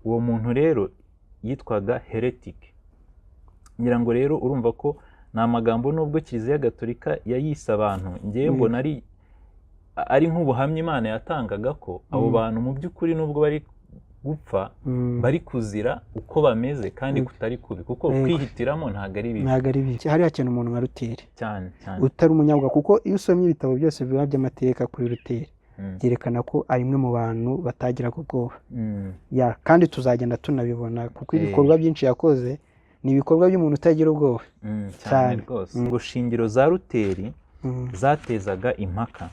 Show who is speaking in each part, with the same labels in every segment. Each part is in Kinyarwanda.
Speaker 1: uwo muntu rero yitwaga heretic. ngira ngo rero urumva ko ni amagambo nubwo Kiliziya Gatolika yayise abantu, ngewe mbona ari nk'ubuhamya Imana yatangaga ko abo bantu mu by'ukuri nubwo bari gupfa bari kuzira uko bameze kandi kutari kubi, kuko kwihitiramo ntabwo ari bibi.
Speaker 2: Hariya kintu umuntu nka Luteri
Speaker 1: cyane
Speaker 2: utari umunyabwa, kuko iyo usomye ibitabo byose biba by'amateka kuri Luteri byerekana ko ari imwe mu bantu batagiraga ubwoba. Kandi tuzagenda tunabibona kuko ibikorwa byinshi yakoze ni ibikorwa by'umuntu utagira ubwoba
Speaker 1: cyane rwose. ngo shingiro za Luteri zatezaga impaka,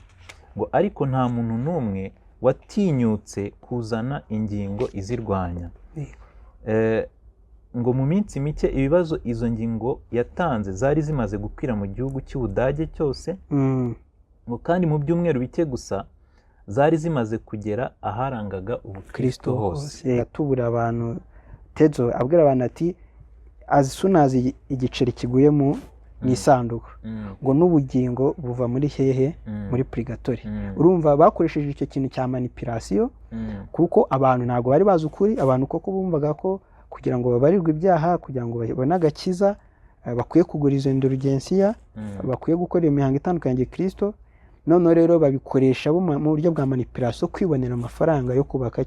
Speaker 1: ngo ariko nta muntu n'umwe watinyutse kuzana ingingo izirwanya. ngo mu minsi mike ibibazo izo ngingo yatanze zari zimaze gukwira mu gihugu cy'Ubudage cyose, ngo kandi mu byumweru bike gusa zari zimaze kugera aharangaga ubukristo hose.
Speaker 2: Tubura abantu Tedzo abwira abantu ati as soon as igiceri kiguye mu isanduku ngo n'ubugingo buva muri hehe muri purgatori. Urumva bakoresheje icyo kintu cya manipulation kuko abantu ntabwo bari bazi ukuri. Abantu koko bumvaga ko kugira ngo babarirwe ibyaha, kugira ngo babone agakiza, bakwiye kugura izo indulgensiya, bakwiye gukora imihango itandukanye ya Kristo. None rero babikoresha mu buryo bwa manipulation kwibonera amafaranga yo kubaka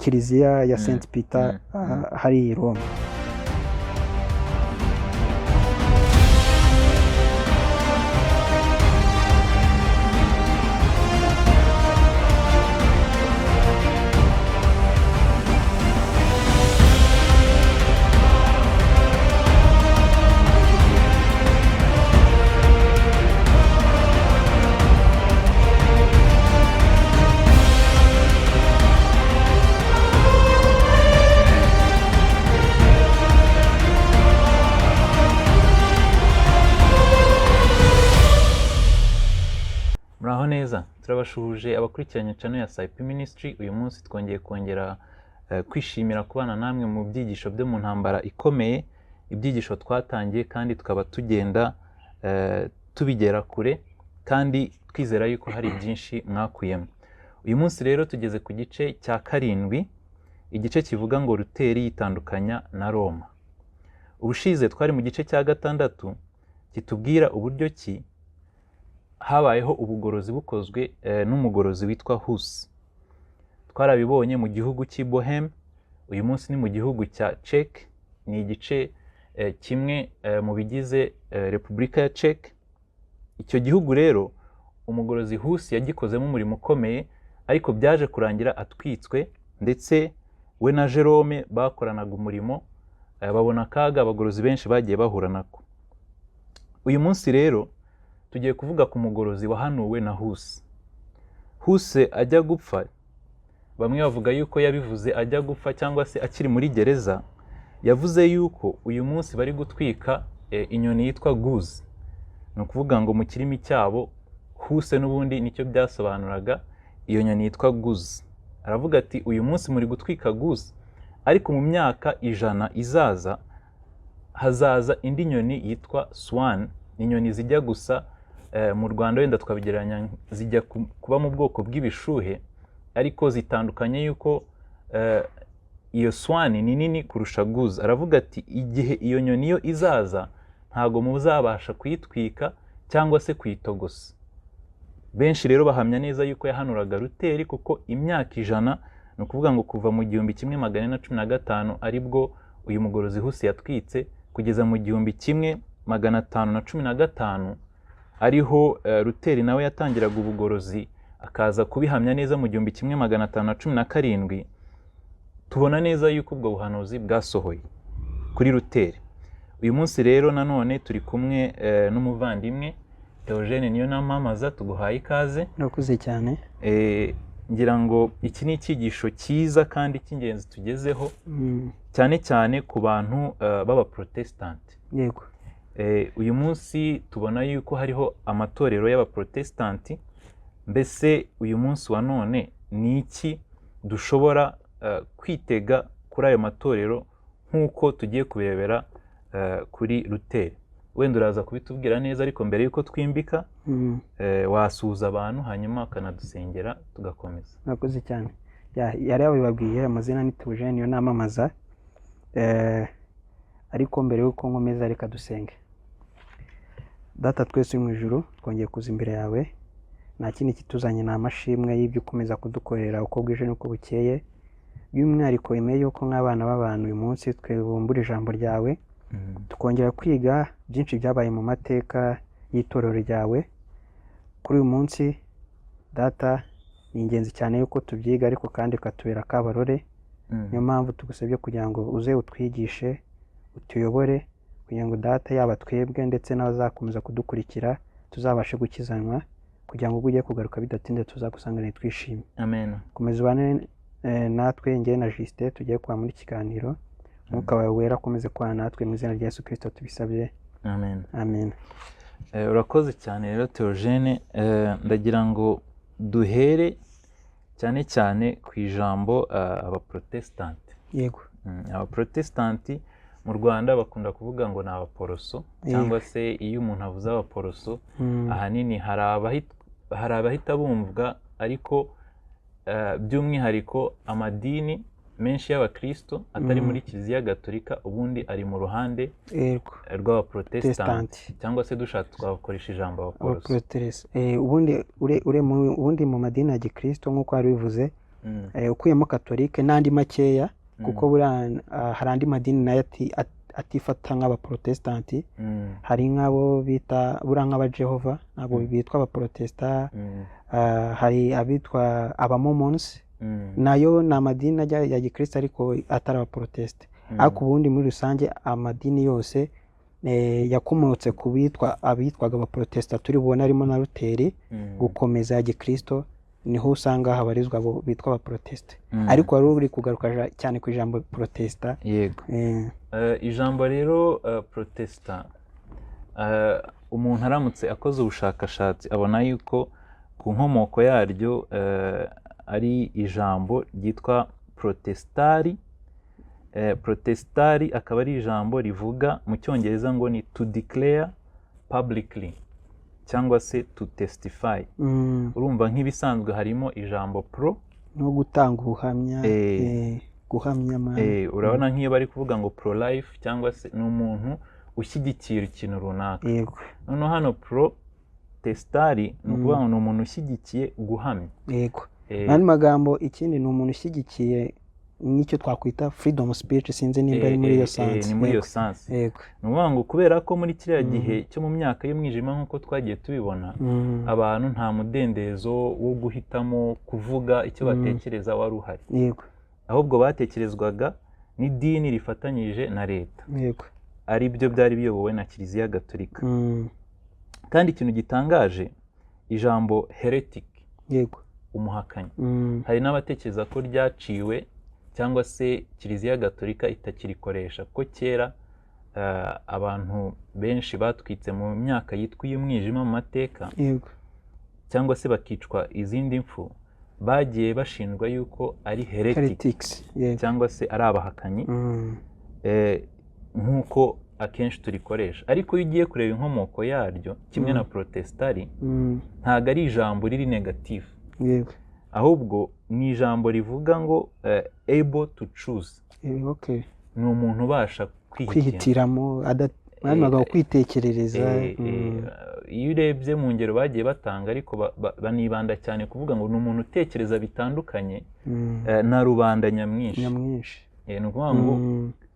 Speaker 2: Kiliziya ya Saint Peter hari i Roma.
Speaker 1: Muraho neza, turabashuhuje abakurikiranye channel ya SIP Ministry. Uyu munsi twongeye kwishimira kubana namwe mu byigisho byo mu ntambara ikomeye, ibyigisho twatangiye kandi tukaba tugenda tubigera kure, kandi twizera yuko hari byinshi mwakuyemo. Uyu munsi rero tugeze ku gice cya 7, igice kivuga ngo Luteri yitandukanya na Roma. Ubushize twari mu gice cya 6 kitubwira uburyo ki habayeho ubugorozi bukozwe n'umugorozi witwa Hus. Twarabibonye mu gihugu cy'i Bohème, uyu munsi ni mu gihugu cya Czech, ni igice kimwe mu bigize Repubulika ya Czech. Icyo gihugu rero umugorozi Hus yagikozemo umurimo ukomeye, ariko byaje kurangira atwitswe, ndetse we na Jerome bakoranaga umurimo, babona akaga abagorozi benshi bagiye bahura nako. Uyu munsi rero tugiye kuvuga ku mugorozi wahanuwe na Hus. Hus ajya gupfa, bamwe bavuga yuko yabivuze ajya gupfa cyangwa se akiri muri gereza, yavuze yuko uyu munsi bari gutwika inyoni yitwa Guzi. Ni ukuvuga ngo mu kirimi cyabo Hus n'ubundi nicyo byasobanuraga iyo nyoni yitwa Guzi. Aravuga ati uyu munsi muri gutwika Guzi, ariko mu myaka 100 izaza hazaza indi nyoni yitwa Swan. Ni inyoni zijya gusa, mu Rwanda wenda twabigereranya zijya kuba mu bwoko bw'ibishuhe, ariko zitandukanye yuko iyo Swan ni nini kurusha Guzi. Aravuga ati igihe iyo nyoni yo izaza ntago muzabasha kuyitwika cyangwa se kuyitogosa. Benshi rero bahamya neza yuko yahanuraga Luteri, kuko imyaka 100, ni ukuvuga ngo kuva mu 1415 aribwo uyu mugorozi Hus yatwitse, kugeza mu 1515 ariho Luteri nawe yatangiraga ubugorozi, akaza kubihamya neza mu 1517. Tubona neza yuko ubwo buhanuzi bwasohoye kuri Luteri. Uyu munsi rero nanone turi kumwe n'umuvandimwe Eugene niyo namamaza. Tuguhaye ikaze.
Speaker 2: Nakuze cyane.
Speaker 1: Ngira ngo iki ni icyigisho cyiza kandi cy'ingenzi tugezeho, cyane cyane ku bantu b'aba Protestant.
Speaker 2: Yego.
Speaker 1: Uyu munsi tubona yuko hariho amatorero y'aba Protestant. Mbese uyu munsi wa none ni iki dushobora kwitega kuri ayo matorero nk'uko tugiye kubirebera kuri Luteri? Wenda uraza kubitubwira neza, ariko mbere yuko twimbika wasuhuza abantu hanyuma akanadusengera tugakomeza.
Speaker 2: Nakoze cyane. yari yabibabwiye. Amazina ni Theogene niyo namamaza. Ariko mbere y'uko nkomeza reka dusenge. Data twese uri mu ijuru, twongeye kuza imbere yawe, nta kindi kituzanye ni amashimwe y'ibyo ukomeza kudukorera uko bwije n'uko bukeye. By'umwihariko wemeye yuko nk'abana b'abantu uyu munsi twebumbura ijambo ryawe, tukongera kwiga byinshi byabaye mu mateka y'itorero ryawe. Kuri uyu munsi Data, ni ingenzi cyane yuko tubyiga, ariko kandi ukatubera akabarore. Niyo mpamvu tugusabye kugira ngo uze utwigishe, utuyobore, kugira ngo Data yaba twebwe ndetse n'abazakomeza kudukurikira tuzabashe gukizanwa, kugira ngo ubwo ugiye kugaruka bidatinze tuzagusangane twishimye.
Speaker 1: Amen.
Speaker 2: Komeza ubane natwe, njye na Justin tugiye kuba muri kiganiro. Umwuka wawe wera akomeze kubana natwe, mu izina rya Yesu Kristo tubisabye.
Speaker 1: Amen.
Speaker 2: Amen.
Speaker 1: Urakoze cyane rero Theogene. Ndagira ngo duhere cyane cyane ku ijambo abaprotestanti.
Speaker 2: Yego.
Speaker 1: Abaprotestanti mu Rwanda bakunda kuvuga ngo ni abaporoso, cyangwa se iyo umuntu avuze abaporoso ahanini hari abahita bumvwa, ariko by'umwihariko amadini menshi y'abakristo atari muri Kiliziya Gatolika ubundi ari mu ruhande rw'abaprotestanti, cyangwa se dushatse twakoresha ijambo abaporoso.
Speaker 2: Ubundi mu madini ya Gikristo nk'uko wari bivuze, ukuyemo Katolike n'andi makeya, kuko hari andi madini nayo atifata nk'abaprotestanti. Hari nk'abo bita nk'abajehova, ntabwo bitwa abaprotesta. Hari abitwa abamomons, nayo ni amadini ya Gikristo ariko atari abaprotesta. Ariko ubundi muri rusange amadini yose yakomotse ku abitwaga abaprotesta turi bubona harimo na Luteri gukomeza ya Gikristo, niho usanga habarizwa abo bitwa abaprotesta. Ariko wari uri kugaruka cyane ku ijambo protesta.
Speaker 1: Yego. Ijambo rero protesta, umuntu aramutse akoze ubushakashatsi abona yuko ku nkomoko yaryo ari ijambo ryitwa protestari. Protestari akaba ari ijambo rivuga mu Cyongereza ngo ni to declare publicly, cyangwa se to testify. Urumva nk'ibisanzwe harimo ijambo pro,
Speaker 2: no gutanga ubuhamya, guhamya.
Speaker 1: Urabona nk'iyo bari kuvuga ngo pro life, cyangwa se ni umuntu ushyigikira ikintu runaka.
Speaker 2: Yego.
Speaker 1: Noneho hano protestari ni ukuvuga ngo ni umuntu ushyigikiye guhamya.
Speaker 2: Yego. N'andi magambo, ikindi ni umuntu ushyigikiye n'icyo twakwita freedom speech, sinzi nimba ari muri iyo sansi.
Speaker 1: Ni muri iyo sansi.
Speaker 2: Yego.
Speaker 1: Ni ukuvuga ngo kubera ko muri kiriya gihe cyo mu myaka y'umwijima nk'uko twagiye tubibona, abantu nta mudendezo wo guhitamo kuvuga icyo batekereza wari uhari.
Speaker 2: Yego.
Speaker 1: Ahubwo batekerezwaga n'idini rifatanyije na leta.
Speaker 2: Yego.
Speaker 1: Ari byo byari biyobowe na Kiliziya Gatolika. Kandi ikintu gitangaje, ijambo heretic,
Speaker 2: yego,
Speaker 1: umuhakanyi, hari n'abatekereza ko ryaciwe cyangwa se Kiliziya Gatolika itakirikoresha, ko kera abantu benshi batwitse mu myaka yitwa iy'umwijima mu mateka,
Speaker 2: yego,
Speaker 1: cyangwa se bakicwa izindi mfu, bagiye bashinjwa yuko ari heretics, cyangwa se ari abahakanyi, nk'uko akenshi turikoresha. Ariko iyo ugiye kureba inkomoko yaryo, kimwe na protestari, ntabwo ari ijambo riri negative, ahubwo ni ijambo rivuga ngo able to choose. Ni umuntu ubasha
Speaker 2: kwihitiramo, kwitekerereza.
Speaker 1: Iyo urebye mu ngero bagiye batanga, ariko banibanda cyane kuvuga ngo ni umuntu utekereza bitandukanye na rubanda nyamwinshi. Ni ukuvuga ngo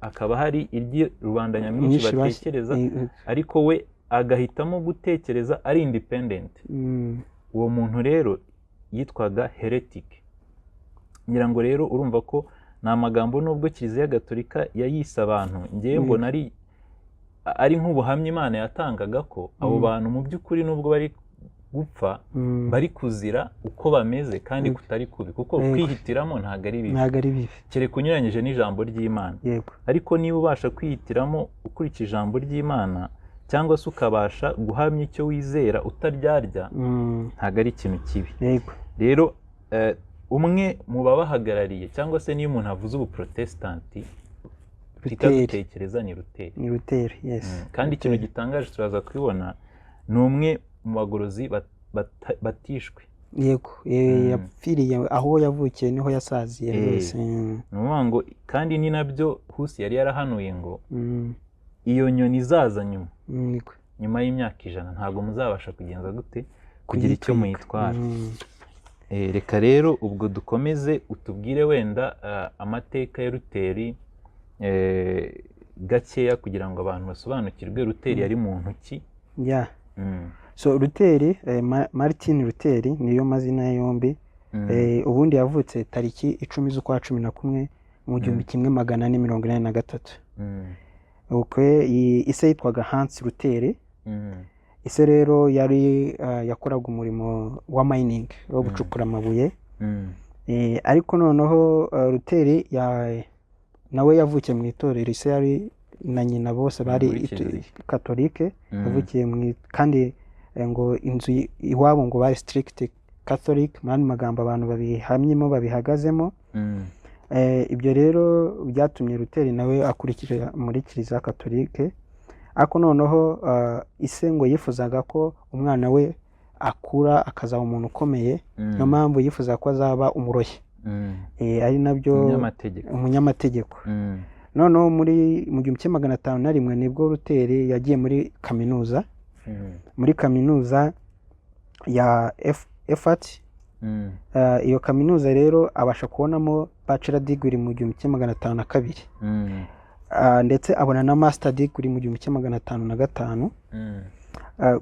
Speaker 1: akaba hari iryo rubanda nyamwinshi batekereza, ariko we agahitamo gutekereza ari independent. Uwo muntu rero yitwaga heretic. Ngira ngo rero urumva ko ni amagambo nubwo Kiliziya Gatolika yayise abantu, ngewe mbona ari nk'ubuhamya Imana yatangaga ko abo bantu mu by'ukuri nubwo bari gupfa, bari kuzira uko bameze kandi kutari kubi, kuko kwihitiramo ntabwo ari bibi, kereka unyuranyije n'ijambo ry'Imana. Ariko niba ubasha kwihitiramo ukurikije ijambo ry'Imana, cyangwa se ukabasha guhamya icyo wizera utaryarya, ntabwo ari ikintu kibi. Rero umwe mu babahagarariye, cyangwa se niyo umuntu avuze ubuprotestanti, dutekereza ni Luteri. Kandi ikintu gitangaje turaza kubibona, ni umwe mu bagorozi batishwe.
Speaker 2: yego yapfiriye aho yavukiye niho yasaziye rwose.
Speaker 1: ni ukuvuga ngo kandi ni nabyo Husi yari yarahanuye ngo iyo nyoni izaza nyuma y'imyaka 100 ntabwo muzabasha kugenza gute kugira icyo muyitwara. Reka rero ubwo dukomeze utubwire wenda amateka ya Luteri gakeya kugira ngo abantu basobanukirwe Luteri yari muntu ki.
Speaker 2: So Luteri, Martin Luteri niyo mazina yombi. Ubundi yavutse tariki 10 z'ukwa 11 mu 1483. Ukwe ise yitwaga Hans Luteri. Ise rero yari yakoraga umurimo wa mining wo gucukura amabuye. Ariko noneho Luteri nawe yavukiye mu itorero. Ise yari na nyina bose bari katolike. Yavukiye kandi ngo inzu iwabo ngo bari strict Catholic, mani magambo abantu babihamyemo babihagazemo. Ibyo rero byatumye Luteri nawe akurikira muri Kiliziya Katolike. Ako noneho ise ngo yifuzaga ko umwana we akura akazaba umuntu ukomeye. Niyo mpamvu yifuza ko azaba umuroyi. Ari nabyo umunyamategeko. Noneho mu 1501 nibwo Luteri yagiye muri kaminuza. Muri kaminuza ya Erfurt. Iyo kaminuza rero abasha kubonamo bachelor degree mu 1502. Ndetse abona na master degree mu 1505.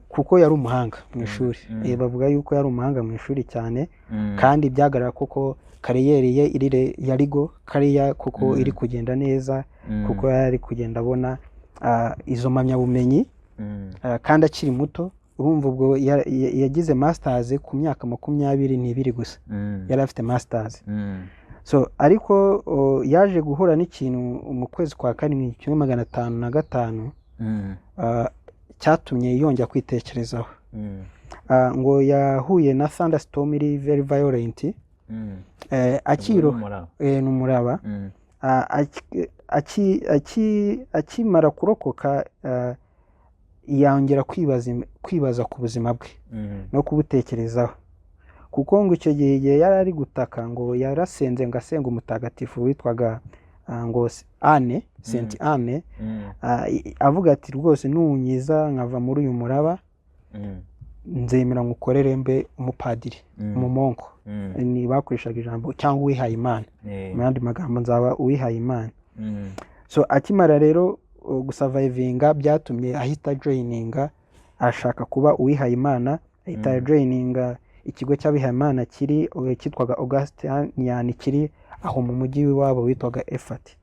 Speaker 2: Kuko yari umuhanga mu ishuri. Bavuga yuko yari umuhanga mu ishuri cyane. Kandi byagaragara koko kariyeri ye yarigo kariya kuko iri kugenda neza. Kuko yari kugenda abona izo mpamyabumenyi. Kandi akiri muto. Urumva ubwo yagize masters ku myaka 22 gusa. Yari afite masters. So ariko yaje guhura n'ikintu mu kwezi kwa 1505 cyatumye yongera kwitekerezaho. Ngo yahuye na thunderstorm iri very violent. Akiro n'umuraba. Akimara kurokoka yongera kwibaza ku buzima bwe no kubutekerezaho. Kuko ngo icyo gihe yari ari gutaka ngo yarasenze ngo asenga umutagatifu witwaga ngo Anne, Saint Anne. Avuga ati rwose nunyiza nkava muri uyu muraba nzemera ngukorere mbe umupadiri, umumonko. Ni bakoreshaga ijambo cyangwa uwihaye Imana. Mu yandi magambo nzaba uwihaye Imana. So akimara rero gusurvivinga byatumye ahita joininga ashaka kuba uwihaye Imana. Ahita joininga ikigo cy'abihaye Imana cyitwaga Augustinian kiri aho mu mujyi wabo witwaga Erfurt.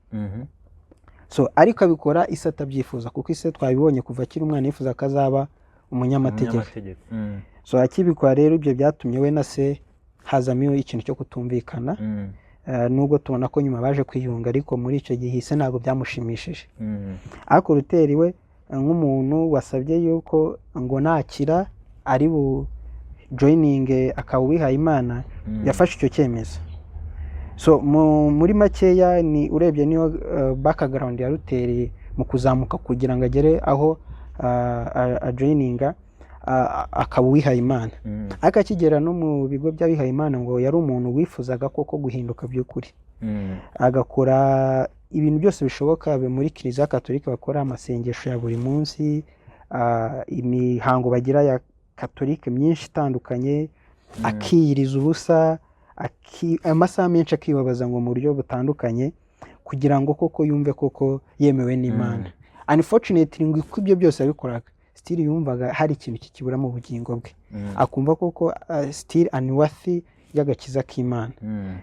Speaker 2: So ariko abikora ise atabyifuza kuko ise twabibonye kuva kiri umwana yifuza kazaba umunyamategeko. So akibikora rero ibyo byatumye we na se hazamo ikintu cyo kutumvikana. Nubwo tubona ko nyuma baje kwiyunga ariko muri icyo gihe ise ntabwo byamushimishije. Ariko Luteri we nk'umuntu wasabye yuko ngo nakira ari bu joining akaba uwihaye Imana yafashe icyo cyemezo. So muri makeya ni urebye niyo background ya Luteri mu kuzamuka kugira ngo agere aho joininga akaba uwihaye Imana. Akakigera no mu bigo by'abihaye Imana ngo yari umuntu wifuzaga koko guhinduka by'ukuri. Agakora ibintu byose bishoboka muri Kiliziya Katolika. Bakora amasengesho ya buri munsi, imihango bagira ya Katolika myinshi itandukanye. Akiyiriza ubusa, amasaha menshi akibabaza ngo mu buryo butandukanye kugira ngo koko yumve koko yemewe n'Imana. Unfortunately ngo ibyo byose abikoraga still yumvaga hari ikintu kikibura mu bugingo bwe. Akumva koko still unworthy y'agakiza k'Imana.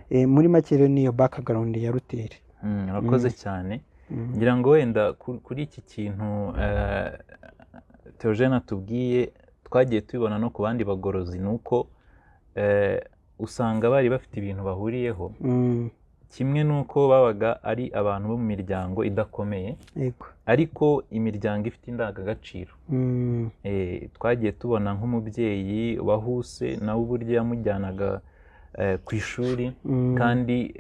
Speaker 2: Muri make rero niyo background ya Luteri.
Speaker 1: Urakoze cyane. Ngira ngo wenda kuri iki kintu Theogene atubwiye twagiye tubibona no ku bandi bagorozi nuko usanga bari bafite ibintu bahuriyeho. Kimwe nuko babaga ari abantu bo mu miryango idakomeye ariko imiryango ifite indangagaciro. Twagiye tubona nk'umubyeyi wa Huse nawe uburyo yamujyanaga ku ishuri kandi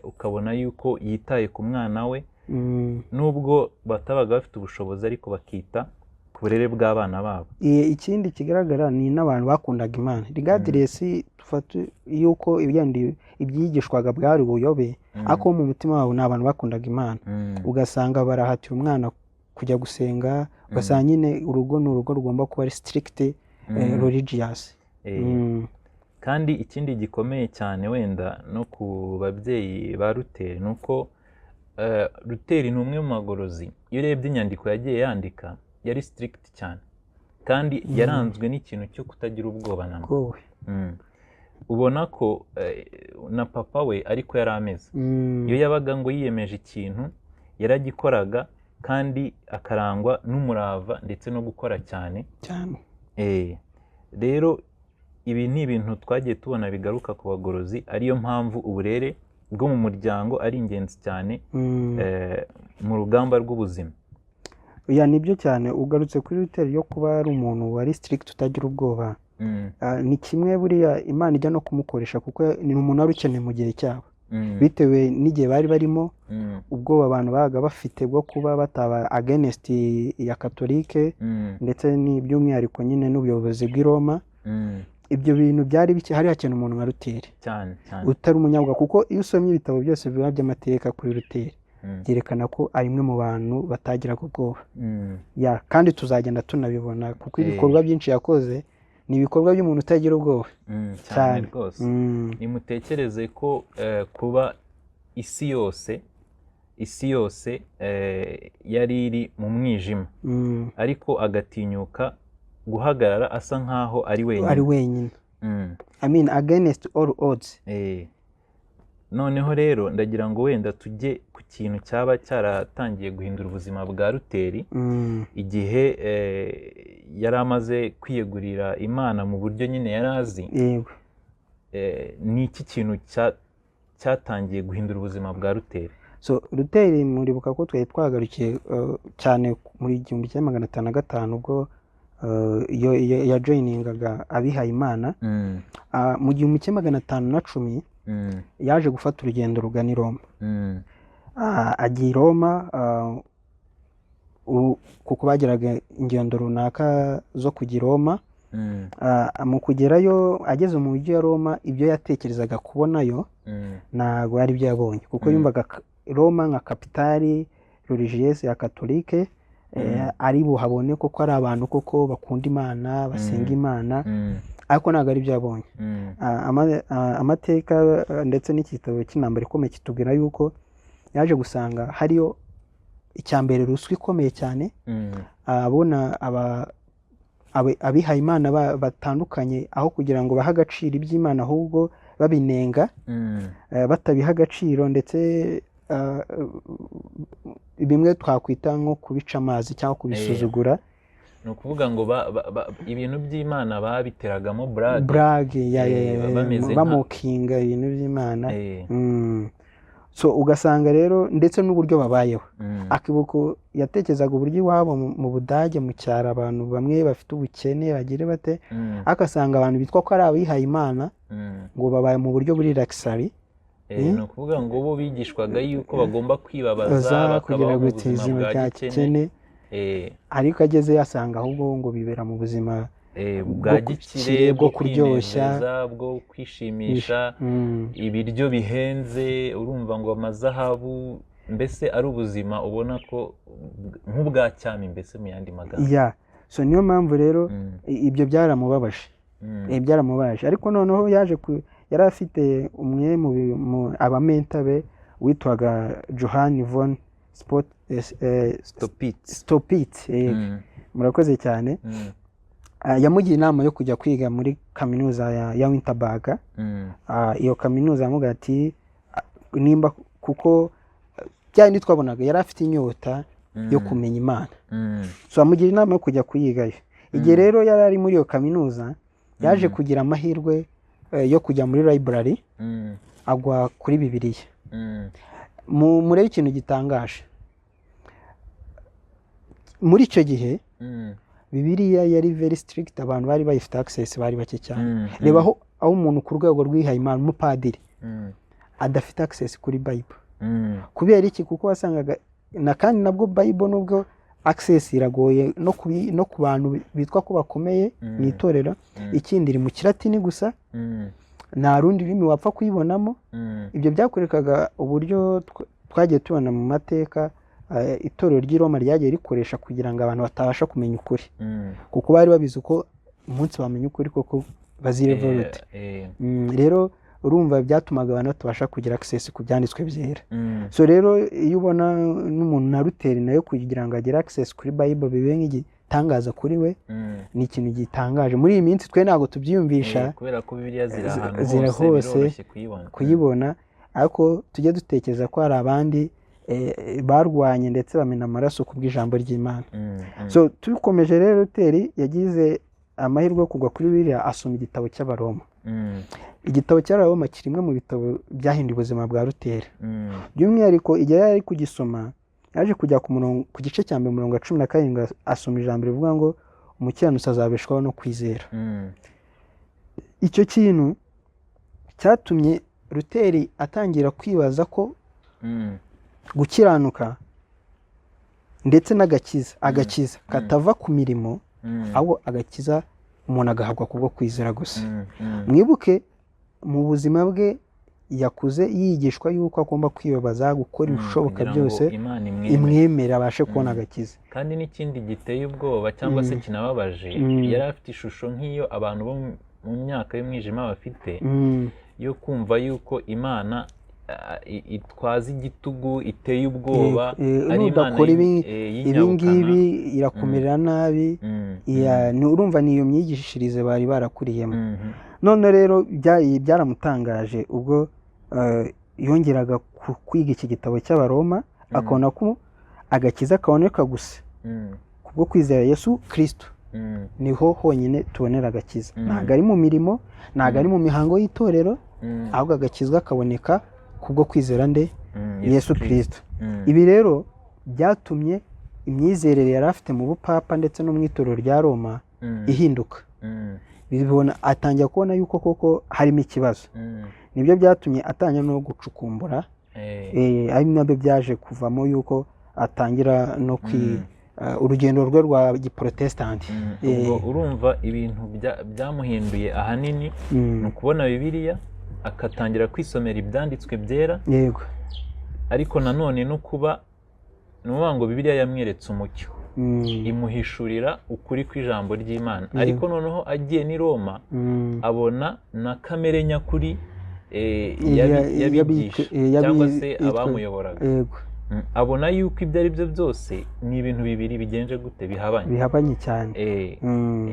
Speaker 1: ukabona yuko yitaye ku mwana we nubwo batabaga bafite ubushobozi ariko bakita ku burere bw'abana babo.
Speaker 2: Ikindi kigaragara ni n'abantu bakundaga Imana regardless dufata yuko ibyigishwaga bwari ubuyobe ariko mu mutima wabo ni abantu bakundaga Imana. Ugasanga barahatira umwana kujya gusenga, ugasanga nyine urugo ni urugo rugomba kuba ari strict religious.
Speaker 1: Kandi ikindi gikomeye cyane wenda no ku babyeyi ba Luteri ni uko Luteri ni umwe mu magorozi, iyo urebye inyandiko yagiye yandika yari strict cyane kandi yaranzwe n'ikintu cyo kutagira ubwoba na mba. Ubona ko na papa we ariko yari ameze, iyo yabaga ngo yiyemeje ikintu yaragikoraga kandi akarangwa n'umurava ndetse no gukora cyane. Rero ibi ni ibintu twagiye tubona bigaruka ku bagorozi, ariyo mpamvu uburere bwo mu muryango ari ingenzi cyane mu rugamba rw'ubuzima.
Speaker 2: Nibyo cyane. Ugarutse kuri Luteri yo kuba ari umuntu wari strict utagira ubwoba, ni kimwe buriya Imana ijya no kumukoresha kuko ni umuntu wari ukeneye mu gihe cyabo, bitewe n'igihe bari barimo, ubwoba abantu babaga bafite bwo kuba bataba against ya katolike ndetse n'iby'umwihariko nyine n'ubuyobozi bw'i Roma. Ibyo bintu byari bike, hari hakeneye umuntu nka Luteri utari umunyabwoba, kuko iyo usomye ibitabo byose biba by'amateka kuri Luteri byerekana ko ari umwe mu bantu batagiraga ubwoba. Kandi tuzagenda tunabibona kuko ibikorwa byinshi yakoze ni ibikorwa by'umuntu utagira ubwoba
Speaker 1: cyane rwose. Nimutekereze ko kuba isi yose yari iri mu mwijima ariko agatinyuka guhagarara asa nkaho ari wenyine. I mean against all odds. Noneho rero ndagira ngo wenda tujye ku kintu cyaba cyaratangiye guhindura ubuzima bwa Luteri igihe yari amaze kwiyegurira Imana mu buryo nyine yari azi. Ni iki kintu cyatangiye guhindura ubuzima bwa Luteri?
Speaker 2: Luteri muribuka ko twari twagarukiye cyane muri 1505 ubwo yajoyiningaga abihaye Imana. Mu 1510 yaje gufata urugendo rugana i Roma. Agiye i Roma kuko bagiraga ingendo runaka zo kujya i Roma. Mu kugerayo ageze mu mujyi wa Roma, ibyo yatekerezaga kubonayo ntabwo ari byo yabonye, kuko yumvaga Roma nka kapitali religieuse ya katolike ari buhabone koko ari abantu koko bakunda Imana basenga Imana, ariko ntabwo ari byo yabonye. Amateka ndetse n'igitabo cy'intambara ikomeye kitubwira yuko yaje gusanga hariyo icyambere ruswa ikomeye cyane. Abona abihaye Imana batandukanye aho kugira ngo bahe agaciro iby'Imana ahubwo babinenga, batabiha agaciro, ndetse bimwe twakwita nko kubica amazi cyangwa kubisuzugura.
Speaker 1: Ni ukuvuga ngo ibintu by'Imana babiteragamo
Speaker 2: brage bamokinga ibintu by'Imana. Ugasanga rero ndetse n'uburyo babayeho, akibuka yatekerezaga uburyo iwabo mu Budage mu cyaro abantu bamwe bafite ubukene bagire bate, akasanga abantu bitwa ko ari abihaye Imana ngo babaye mu buryo buri luxury.
Speaker 1: Ni ukuvuga ngo bo bigishwaga yuko bagomba kwibabaza bakabaho mu buzima bwa gikene,
Speaker 2: ariko ageze yasanga ahubwo ngo bibera mu buzima
Speaker 1: bwa gikire, bwo kuryoshya, bwo kwishimisha, ibiryo bihenze, urumva ngo amazahabu, mbese ari ubuzima ubona ko nk'ubwa cyami, mbese mu yandi magambo.
Speaker 2: Niyo mpamvu rero ibyo byaramubabaje. Ariko noneho yari afite umwe mu abamenta be witwaga Johann von Stopitz. Murakoze cyane. Yamugiye inama yo kujya kwiga muri kaminuza ya Winterberg. Iyo kaminuza yamuga ati nimba, kuko byandi twabonaga yari afite inyota yo kumenya Imana, amugira inama yo kujya kuyigayo. Igihe rero yari ari muri iyo kaminuza yaje kugira amahirwe yo kujya muri library, agwa kuri Bibiliya. Murebe ikintu gitangaje, muri icyo gihe Bibiliya yari very strict, abantu bari bayifite access bari bake cyane. Reba aho umuntu ku rwego rw'ihaye Imana, umupadiri, adafite access kuri Bible. Kubera iki? Kuko wasangaga kandi nabwo Bible nubwo access iragoye no ku bantu bitwa ko bakomeye mu itorero. Ikindi iri mu kilatini gusa, nta rundi rurimi wapfa kuyibonamo. Ibyo byakorekaga uburyo twagiye tubona mu mateka itorero ry'i Roma ryagiye rikoresha kugira ngo abantu batabasha kumenya ukuri, kuko bari babizi ko umunsi bamenya ukuri koko bazirevolute. Rero urumva byatumaga abantu batabasha kugira access ku byanditswe byera. So rero iyo ubona n'umuntu na Luteri nayo kugira ngo agire access kuri Bible bibe nk'igitangaza kuri we, ni ikintu gitangaje. Muri iyi minsi twe ntabwo tubyiyumvisha
Speaker 1: kubera ko Bibiliya ziri hose
Speaker 2: kuyibona, ariko tujye dutekereza ko hari abandi barwanye ndetse bamena amaraso ku bw'ijambo ry'Imana. So tubikomeje rero, Luteri yagize amahirwe yo kugwa kuri Bibiliya, asoma igitabo cy'Abaroma. Igitabo cy'Abaroma kiri mu bitabo byahinduye ubuzima bwa Luteri. By'umwihariko igihe yari kugisoma, yaje kujya ku gice cya mbere umurongo wa 17 asoma ijambo rivuga ngo umukiranutsi azabeshwaho no kwizera. Icyo kintu cyatumye Luteri atangira kwibaza ko gukiranuka ndetse agakiza katava ku mirimo, ahubwo agakiza umuntu agahabwa kubwo kwizera gusa. Mwibuke mu buzima bwe yakuze yigishwa yuko agomba kwibabaza, gukora ibishoboka byose imwemera abashe kubona agakiza.
Speaker 1: Kandi n'ikindi giteye ubwoba cyangwa se kinababaje, yari afite ishusho nk'iyo abantu bo mu myaka y'umwijima bafite, yo kumva yuko Imana itwaza igitugu, iteye ubwoba,
Speaker 2: ari Imana y'ingibi irakumerera nabi. Urumva niyo myigishirize bari barakuriyemo. None rero byaramutangaje ubwo yongeraga kwiga iki gitabo cy'Abaroma, akabona ko agakiza kaboneka gusa kubwo kwizera Yesu Kristo. Niho honyine tubonera agakiza, ntabwo ari mu mirimo, ntabwo ari mu mihango y'itorero, ahubwo agakizwa kaboneka kubwo kwizera Yesu Kristo. Ibi rero byatumye imyizerere yari afite mu bupapa ndetse no mu itorero rya Roma ihinduka. Atangira kubona yuko koko harimo ikibazo. Nibyo byatumye atangira no gucukumbura, ari nabyo byaje kuvamo yuko atangira no urugendo rwe rwa giprotestanti.
Speaker 1: Urumva ibintu byamuhinduye ahanini ni ukubona Bibiliya, akatangira kwisomera ibyanditswe byera.
Speaker 2: Yego.
Speaker 1: Ariko nanone no kuba nuvuga ngo Bibiliya yamweretse umucyo, imuhishurira ukuri kw'ijambo ry'Imana. Ariko noneho agiye ni Roma, abona na kamere nyakuri yabigisha cyangwa se abamuyoboraga. Abona yuko ibyo ari byo byose ni ibintu bibiri bigenje gute,
Speaker 2: bihabanye cyane.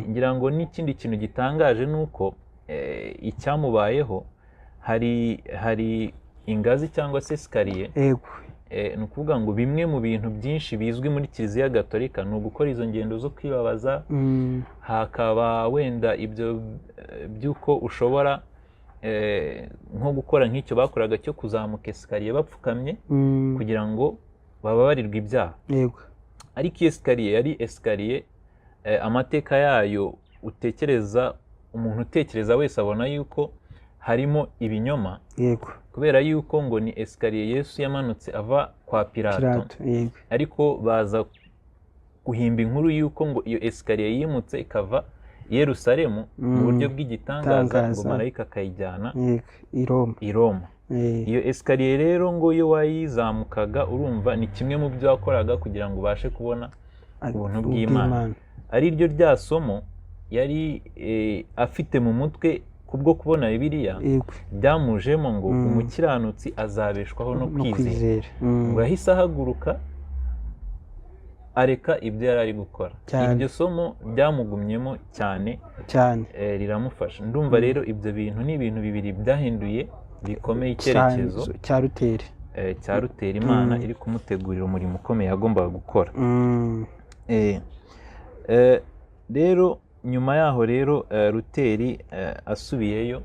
Speaker 1: Ngira ngo n'ikindi kintu gitangaje ni uko icyamubayeho, hari ingazi cyangwa se esikariye. Ni ukuvuga ngo bimwe mu bintu byinshi bizwi muri Kiliziya Gatolika ni ugukora izo ngendo zo kwibabaza. Hakaba wenda ibyo by'uko ushobora nko gukora nk'icyo bakoraga cyo kuzamuka esikariye bapfukamye kugira ngo bababarirwe ibyaha. Ariko iyo esikariye yari esikariye, amateka yayo umuntu utekereza wese abona yuko harimo ibinyoma. Kubera yuko ngo ni esikariye Yesu yamanutse ava kwa Pilato. Ariko baza guhimba inkuru yuko ngo iyo esikariye yimutse ikava i Yerusalemu mu buryo bw'igitangaza, ngo marayika akayijyana i Roma. Iyo esikariye rero ngo iyo wayizamukaga, urumva ni kimwe mu byo wakoraga kugira ngo ubashe kubona ubuntu bw'Imana. Ari ryo rya somo yari afite mu mutwe kubwo kubona Bibiliya, byamujemo ngo umukiranutsi azabeshwaho no kwizera. Ngo yahise ahaguruka areka ibyo yari ari gukora. Iryo somo ryamugumyemo cyane, riramufasha. Ndumva rero ibyo bintu ni ibintu bibiri byahinduye bikomeye icyerekezo cya Luteri. Imana iri kumutegurira umurimo ukomeye yagombaga gukora. Rero nyuma yaho rero Luteri asubiyeyo,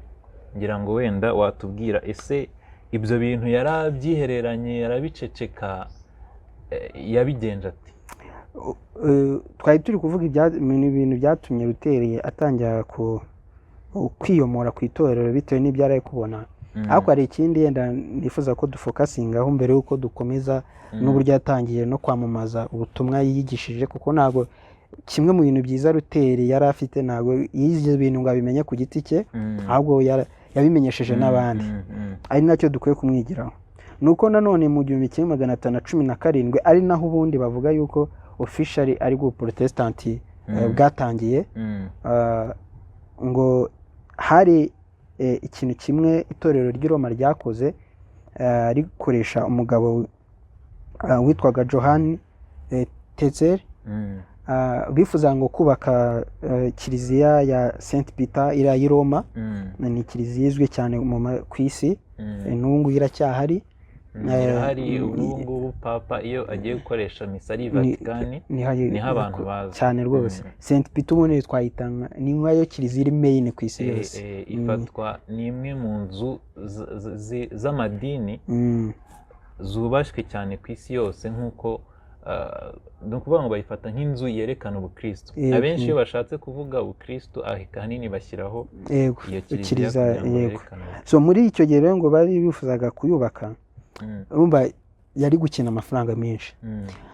Speaker 1: ngira ngo wenda watubwira ese ibyo bintu yarabyihereranye, yarabiceceka, yabigenje ati?
Speaker 2: Twari turi kuvuga ibintu byatumye Luteri atangira kwiyomora ku itorero bitewe n'ibyo ari kubona. ariko hari ikindi yenda nifuza ko dufokasingaho mbere y'uko dukomeza n'uburyo yatangiye no kwamamaza ubutumwa yigishije, kuko ntabwo kimwe mu bintu byiza Luteri yari afite, ntabwo yize ibintu ngo abimenye ku giti cye, ahubwo yabimenyesheje n'abandi, ari nacyo dukwiye kumwigiraho. Nuko nanone mu 1517 ari naho ubundi bavuga yuko officially ari bwo Protestanti bwatangiye, ngo hari ikintu kimwe itorero ry'i Roma ryakoze, rikoresha umugabo witwaga Johann Tetzel, bifuza ngo kubaka kiliziya ya Saint Peter iri i Roma. Ni kiliziya izwi cyane ku isi, n'ubu iracyahari.
Speaker 1: Hari ubu papa iyo agiye gukoresha misa ari Vatikani niho abantu baza
Speaker 2: cyane rwose. Saint Peter ubundi twayitanga ni nkayo kiliziya iri main ku isi yose,
Speaker 1: ifatwa ni imwe mu nzu z'amadini zubashywe cyane ku isi yose, nk'uko ni ukuvuga ngo bayifata nk'inzu yerekana ubukristo. Abenshi iyo bashatse kuvuga ubukristo ahanini bashyiraho iyo kiliziya kugira ngo yerekane.
Speaker 2: So muri icyo gihe rero ngo bari bifuzaga kuyubaka, urumva yari gukina amafaranga menshi.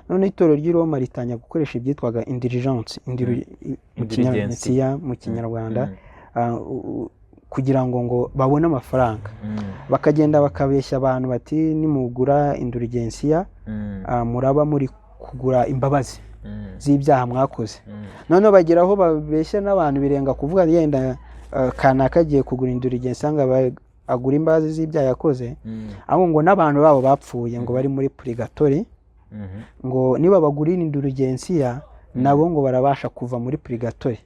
Speaker 2: None itorero ry'i Roma ritangira gukoresha ibyitwaga indulgence mu kinyarwanda, kugira ngo babone amafaranga. Bakagenda bakabeshya abantu bati nimugura indulgence muraba muri kugura imbabazi z'ibyaha mwakoze. None bageraho babeshya n'abantu birenga kuvuga yenda kanaka agiye kugura indulgence ngo agura imbabazi z'ibyaha yakoze, ahubwo ngo n'abantu babo bapfuye ngo bari muri purgatori, ngo niba bagurira indulgence nabo ngo barabasha kuva muri purgatori.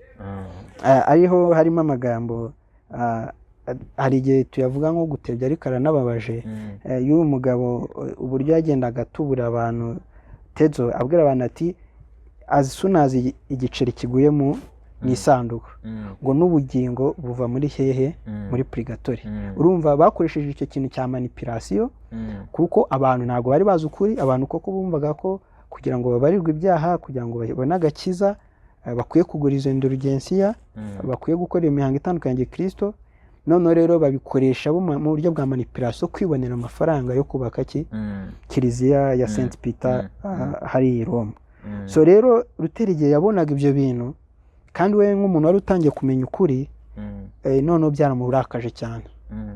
Speaker 2: Ariho harimo amagambo, hari igihe tuyavuga nko gutebya ariko aranababaje, y'uwo mugabo uburyo yagendaga atubura abantu. Tezo abwira abantu ati as soon as igiceri kiguye mu isanduku, ngo n'ubugingo buva muri hehe, muri purgatori. Urumva bakoresheje icyo kintu cya manipulation, kuko abantu ntabwo bari bazi ukuri. Abantu koko bumvaga ko kugira ngo babarirwe ibyaha, kugira ngo babone agakiza, bakwiye kugura izo indulgence, bakwiye gukora imihango itandukanye ya Kristo. None rero babikoresha mu buryo bwa manipulation, kwibonera amafaranga yo kubaka kiliziya ya Saint Peter hari i Roma. So rero Luteri igihe yabonaga ibyo bintu, kandi we nk'umuntu wari utangiye kumenya ukuri, none byaramurakaje cyane,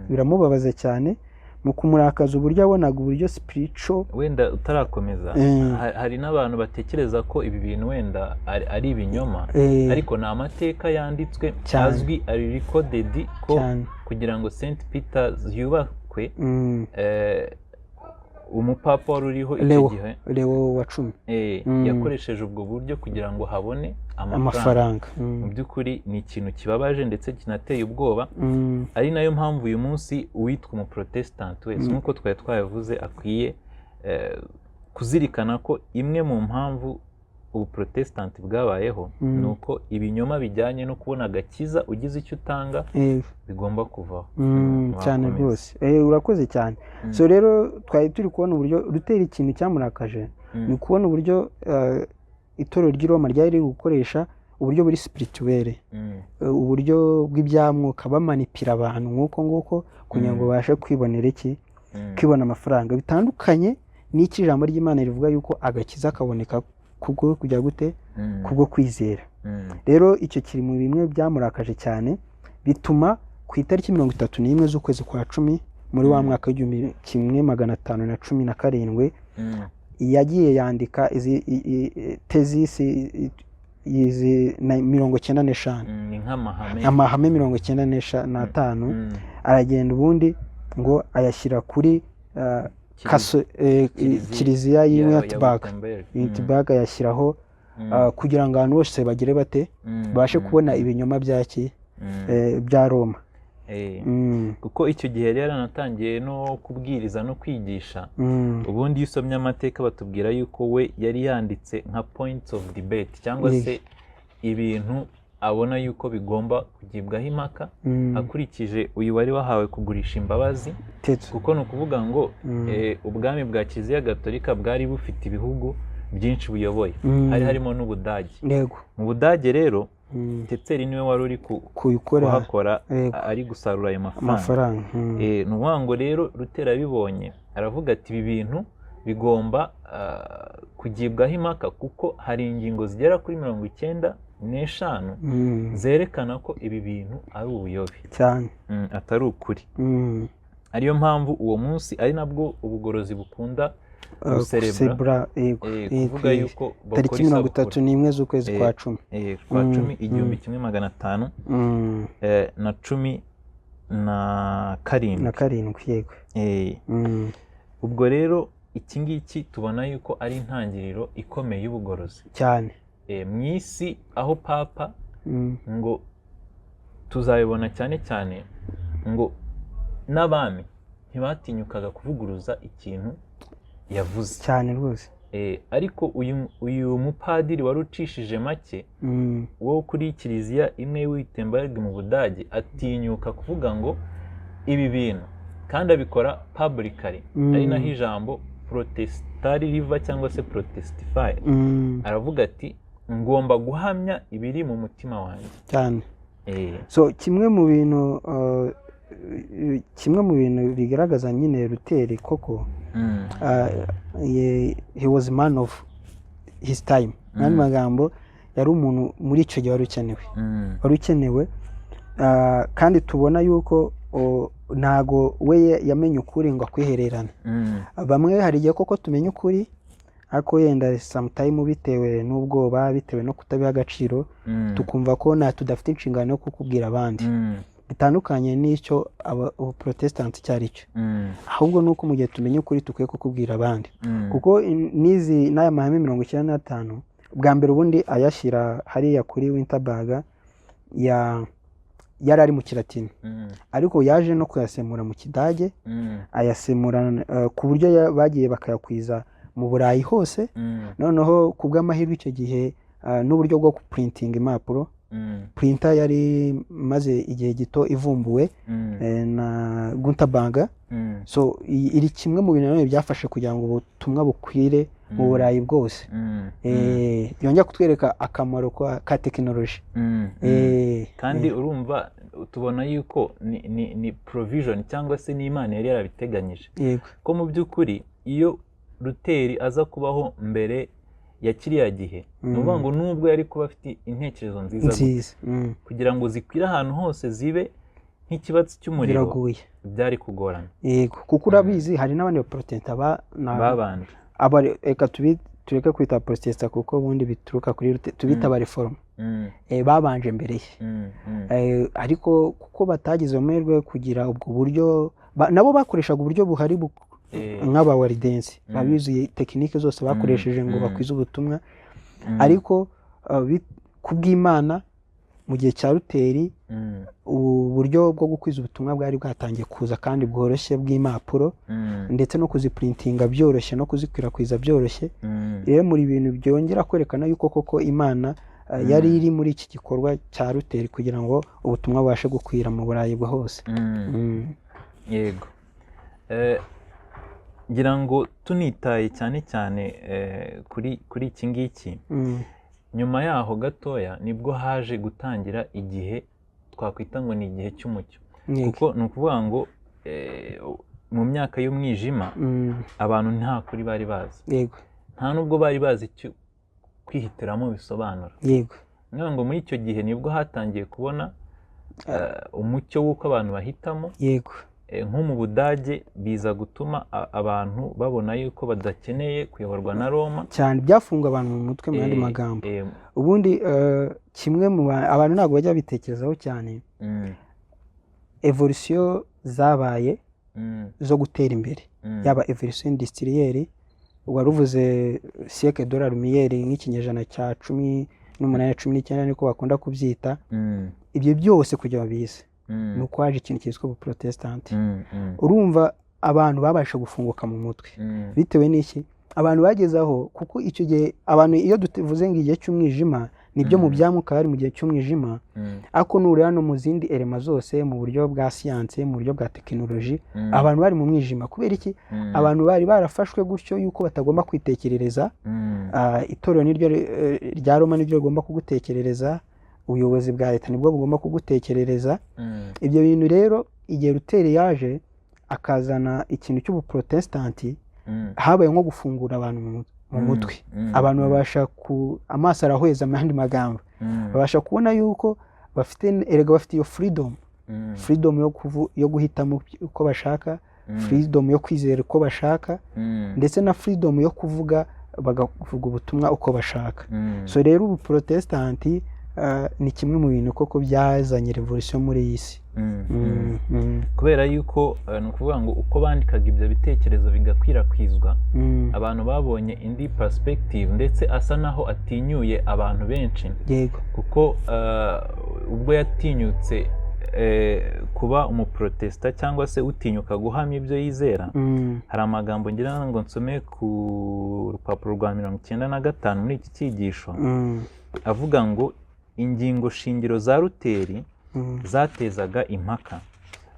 Speaker 2: biramubabaza cyane. Mu kumurakaza uburyo abonaga uburyo spiritual.
Speaker 1: Wenda utarakomeza, hari n'abantu batekereza ko ibi bintu wenda ari ibinyoma, ariko ni amateka yanditswe azwi, ari recorded ko kugira ngo Saint Peter yubakwe, umupapa wari uriho icyo gihe
Speaker 2: Leo wa 10
Speaker 1: yakoresheje ubwo buryo kugira ngo habone amafaranga. Mu by'ukuri ni ikintu kibabaje ndetse kinateye ubwoba, ari nayo mpamvu uyu munsi uwitwa umuprotestant wese nk'uko twari twabivuze akwiye kuzirikana ko imwe mu mpamvu ubuprotestant bwabayeho ni uko ibinyoma bijyanye no kubona agakiza ugize icyo utanga bigomba kuvaho.
Speaker 2: Cyane rwose, urakoze cyane. So rero twari turi kubona uburyo Luteri ikintu cyamurakaje, ni kubona uburyo itorero ry'i Roma ryari riri gukoresha uburyo buri spirituel, uburyo bw'ibyamwuka, bamanipira abantu nk'uko nguko kugira ngo babashe kwibonera kwibona amafaranga. Bitandukanye n'iki ijambo ry'Imana rivuga yuko agakiza kaboneka kubwo kujya gute, kubwo kwizera. Rero icyo kiri mu bimwe byamurakaje cyane, bituma ku itariki 31 z'ukwezi kwa 10 muri wa mwaka w'1517 yagiye yandika tezisi izi 95,
Speaker 1: ni nk'amahame
Speaker 2: 95. Aragenda ubundi ngo ayashyira kuri kiliziya y'Wittenberg, ayashyiraho kugira ngo abantu bose bagire bate, babashe kubona ibinyoma bya Roma.
Speaker 1: Kuko icyo gihe yari yaranatangiye no kubwiriza no kwigisha. Ubundi iyo usomye amateka batubwira yuko we yari yanditse nka points of debate, cyangwa se ibintu abona yuko bigomba kugibwaho impaka akurikije uyu wari wahawe kugurisha imbabazi. Kuko ni ukuvuga ngo ubwami bwa Kiliziya Gatolika bwari bufite ibihugu byinshi buyoboye, hari harimo n'Ubudage. Mu Budage rero Teteri niwe wari uri kuhakora ari gusarura ayo mafaranga. Ni ukuvuga ngo rero Luther abibonye aravuga ati ibi bintu bigomba kugibwaho impaka kuko hari ingingo zigera kuri 95 zerekana ko ibi bintu ari ubuyobe
Speaker 2: cyane,
Speaker 1: atari ukuri. Ariyo mpamvu uwo munsi ari nabwo ubugorozi bukunda guserebura, kuvuga yuko
Speaker 2: tariki 31 z'ukwezi kwa 10 1517 yego.
Speaker 1: Ubwo rero iki ngiki tubona yuko ari intangiriro ikomeye y'ubugorozi
Speaker 2: cyane
Speaker 1: mu isi, aho papa ngo tuzabibona cyane cyane ngo n'abami ntibatinyukaga kuvuguruza ikintu yavuze
Speaker 2: cyane rwose.
Speaker 1: Ariko uyu mupadiri wari ucishije make wo kuri kiliziya imwe Wittenberg mu Budage atinyuka kuvuga ngo ibi bintu, kandi abikora publicly, ari naho ijambo protestari riva cyangwa se protestify. Aravuga ati ngomba guhamya ibiri mu mutima wanjye
Speaker 2: cyane. So kimwe mu bintu bigaragaza nyine Luther koko, he was a man of his time. Nandi magambo yari umuntu muri icyo gihe wari ukenewe, kandi tubona yuko ntago we yamenye ukuri ngo akwihererane. Bamwe hari igihe koko tumenya ukuri, ariko yenda sometime bitewe n'ubwoba, bitewe no kutabiha agaciro, tukumva ko tudafite inshingano yo kukubwira abandi. Bitandukanye n'icyo Protestant cyari cyo, ahubwo nuko mu gihe tumenye ukuri tukwiye kukubwira abandi. Kuko n'aya mahame 95 bwa mbere ubundi ayashyira hariya kuri Wittenberg yari ari mu Kilatini, ariko yaje no kuyasemura mu Kidage, ayasemura ku buryo bagiye bakayakwiza mu Burayi hose. Noneho ku bw'amahirwe icyo gihe n'uburyo bwo printing impapuro, printer yari maze igihe gito ivumbuwe na Gutenberg. So iri kimwe mu bintu byafashe kugira ngo ubutumwa bukwire mu Burayi bwose. Yongera kutwereka akamaro ka tekinoloji.
Speaker 1: Kandi urumva tubona yuko ni provision cyangwa se n'Imana yari yarabiteganyije, ko mu by'ukuri iyo Luther aza kubaho mbere ya kiriya gihe, nuvuga ngo nubwo yari kuba afite intekerezo nziza kugira ngo zikwire ahantu hose zibe nk'ikibatsi cy'umuriro, byari kugorana.
Speaker 2: Yego, kuko urabizi hari n'abandi baprotesta
Speaker 1: babanje
Speaker 2: reka tureke kwita protesta kuko ubundi bituruka kuri tubita ba reform babanje mbere ye. Ariko kuko batagize amahirwe kugira ubwo buryo, nabo bakoreshaga uburyo buhari nk'aba waridensi, babizuye tekinike zose bakoresheje ngo bakwize ubutumwa. Ariko kubw'Imana mu gihe cya Luther uburyo bwo gukwiza ubutumwa bwari bwatangiye kuza kandi bworoshye bw'impapuro, ndetse no kuziprintinga byoroshye no kuzikwirakwiza byoroshye. Rero muri ibintu byongera kwerekana yuko koko Imana yari iri muri iki gikorwa cya Luther kugira ngo ubutumwa bubashe gukwira mu Burayi bwa hose.
Speaker 1: Yego, ngira ngo tunitaye cyane cyane kuri iki ngiki, nyuma yaho gatoya nibwo haje gutangira igihe twakwita ngo ni igihe cy'umucyo. Kuko ni ukuvuga ngo mu myaka y'umwijima abantu nta kuri bari bazi, nta nubwo bari bazi icyo kwihitiramo bisobanura. Niyo ngo muri icyo gihe nibwo hatangiye kubona umucyo w'uko abantu bahitamo. Nko mu Budage biza gutuma abantu babona yuko badakeneye kuyoborwa na Roma
Speaker 2: cyane, byafunga abantu mu mutwe. Mu yandi magambo, ubundi kimwe mu abantu ntabwo bajya bitekerezaho cyane, evolution zabaye zo gutera imbere, yaba evolution industrielle, waruvuze siècle de la lumière nk'ikinyejana cya 18 19 niko bakunda kubyita. Ibyo byose kugira babize nuko haje ikintu cyitwa ubuprotestant. Urumva abantu babasha gufunguka mu mutwe bitewe n'iki abantu bagezaho, kuko icyo gihe abantu iyo duvuze ngo igihe cy'umwijima nibyo mu byamuka hari mu gihe cy'umwijima, ariko nureba no mu zindi elema zose, mu buryo bwa siyanse, mu buryo bwa tekinoloji, abantu bari mu mwijima. Kubera iki? Abantu bari barafashwe gutyo yuko batagomba kwitekerereza. Itorero niryo rya Roma niryo rigomba kugutekerereza, ubuyobozi bwa leta nibwo bugomba kugutekerereza ibyo bintu. Rero igihe Luteri yaje akazana ikintu cy'ubuprotesitanti, habaye nko gufungura abantu mu mutwe. Abantu babasha amaso arahweza, mu yandi magambo babasha kubona yuko bafite iyo freedom yo guhitamo uko bashaka, freedom yo kwizera uko bashaka, ndetse na freedom yo kuvuga, bagavuga ubutumwa uko bashaka. So rero ubuprotestanti ni kimwe mu bintu koko byazanye revolution muri iyi si.
Speaker 1: Kubera yuko ni ukuvuga ngo uko bandikaga ibyo bitekerezo bigakwirakwizwa, abantu babonye indi perspective, ndetse asa naho atinyuye abantu benshi.
Speaker 2: Yego.
Speaker 1: Kuko ubwo yatinyutse kuba umuprotesta cyangwa se utinyuka guhamya ibyo yizera, hari amagambo ngira ngo nsome ku rupapuro rwa 95 muri iki cyigisho, avuga ngo ingingo shingiro za Luteri zatezaga impaka,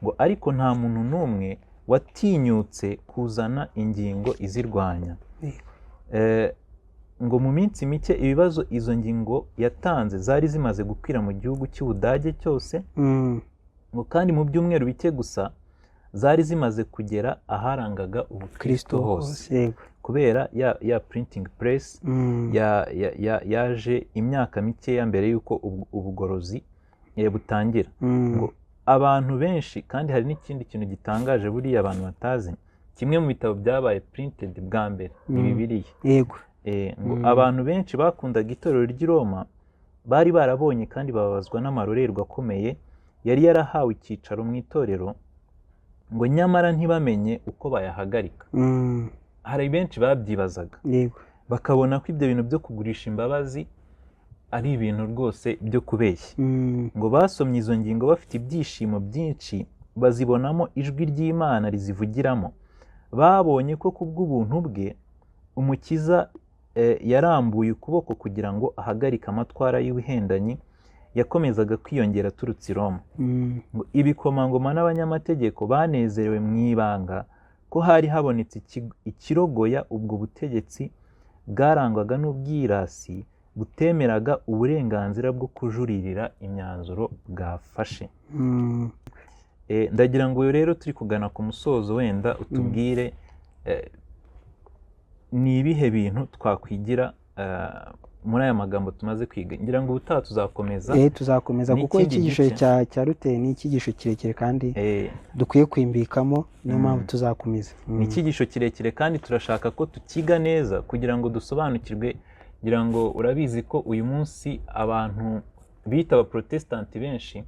Speaker 1: ngo ariko nta muntu n'umwe watinyutse kuzana ingingo izirwanya. Ngo mu minsi mike ibibazo izo ngingo yatanze zari zimaze gukwira mu gihugu cy'Ubudage cyose, ngo kandi mu byumweru bike gusa zari zimaze kugera aharangaga ubukristo hose. Kubera ya printing press yaje imyaka mikeya mbere y'uko ubugorozi butangira. Ngo abantu benshi, kandi hari n'ikindi kintu gitangaje buriya abantu batazi, kimwe mu bitabo byabaye printed bwa mbere ni Bibiliya.
Speaker 2: Yego.
Speaker 1: Ngo abantu benshi bakundaga itorero ry'i Roma bari barabonye kandi bababazwa n'amarorerwa akomeye yari yarahawe icyicaro mu itorero, ngo nyamara ntibamenye uko bayahagarika. Hari benshi babyibazaga, bakabona ko ibyo bintu byo kugurisha imbabazi ari ibintu rwose byo kubeshya. Ngo basomye izo ngingo bafite ibyishimo byinshi, bazibonamo ijwi ry'Imana rizivugiramo. Babonye ko kubw'ubuntu bwe Umukiza yarambuye ukuboko kugira ngo ahagarike amatwara y'ubuhendanyi yakomezaga kwiyongera aturutse i Roma. Ngo ibikomangoma n'abanyamategeko banezerewe mu ibanga ko hari habonetse ikirogoya ubwo butegetsi bwarangwaga n'ubwirasi butemeraga uburenganzira bwo kujuririra imyanzuro bwafashe. Ndagira ngo rero turi kugana ku musozo, wenda utubwire ni ibihe bintu twakwigira muri aya magambo tumaze kwiga. Ngira ngo ubutaha tuzakomeza.
Speaker 2: Tuzakomeza kuko icyigisho cya Luteri ni icyigisho kirekire kandi dukwiye kwimbikamo, niyo mpamvu tuzakomeza.
Speaker 1: Ni icyigisho kirekire kandi turashaka ko tukiga neza kugira ngo dusobanukirwe. Ngira ngo urabizi ko uyu munsi abantu bita abaprotestanti benshi,